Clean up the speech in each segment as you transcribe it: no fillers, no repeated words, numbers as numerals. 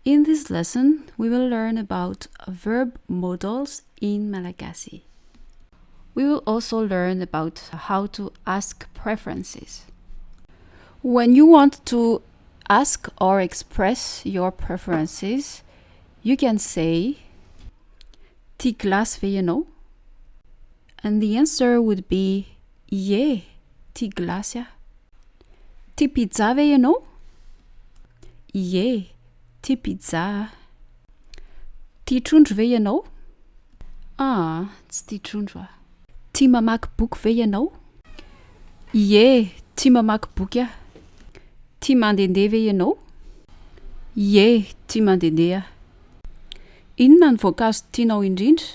In this lesson, we will learn about verb modals in Malagasy. We will also learn about how to ask preferences. When you want to ask or express your preferences, you can say "Ti glas wil je nou?" And the answer would be "Ie, ti glasja." "Ti pizza wil je nou?" "Ie, ti pizza." "Ti trondro wil je nou?" Tsy tia trondro. "Ti mamaky boky wil je nou?" "Ie, tia mamaky boky aho." "Tia mandehandeha wil je nou?" "Ie, tia mandehandeha." Inona ny voankazo tianao indrindra?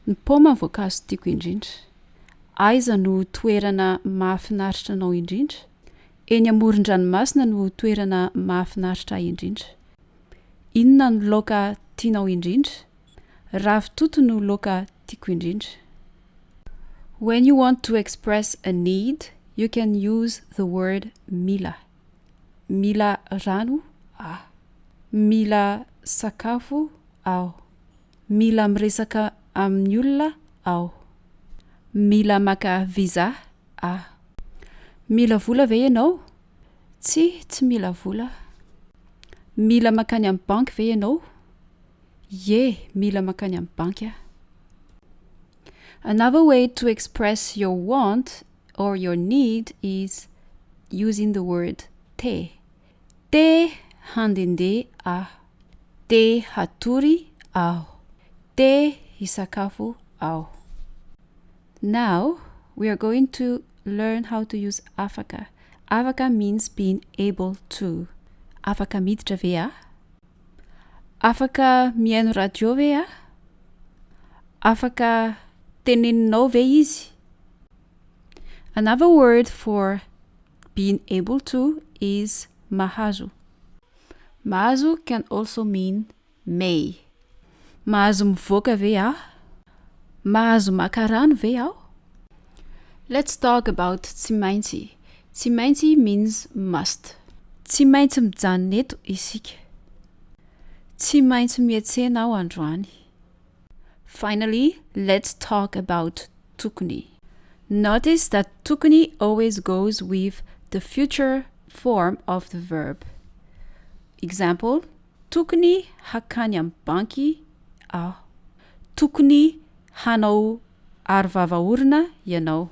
Ny paoma ny voankazo tiako indrindra. Aiza no toerana mahafinaritra anao indrindra? Eny amoron-dranomasina no toerana mahafinaritra ahy indrindra. Inona ny laoka tianao indrindra? Ravitoto no laoka tiako indrindra. When you want to express a need, you can use the word mila. Mila rano? Mila sakafo? Mila miresaka amin'ny olona? Mila maka visa? Mila vola ve ianao? Tsy mila vola. Mila makany amin'ny banky ve ianao? Ie, mila makany amin'ny banky aho. Another way to express your want or your need is using the word te. Te handehandeha aho. Te hatory aho. Te hisakafo aho. Now, we are going to learn how to use afaka. Afaka means being able to. Afaka miditra ve aho? Afaka mihaino radio ve aho? Afaka teneninao ve izy? Another word for being able to is mahazo. Mahazo can also mean may. Mahazo mivoaka ve aho? Mahazo maka rano ve aho? Let's talk about tsy maintsy. Tsy maintsy means must. Tsy maintsy mijanona eto isika. Tsy maintsy miantsena aho androany. Finally, let's talk about tokony. Notice that tokony always goes with the future form of the verb. Example, tokony hakany amin'ny banky aho. Tokony hanao aro vava orona ianao.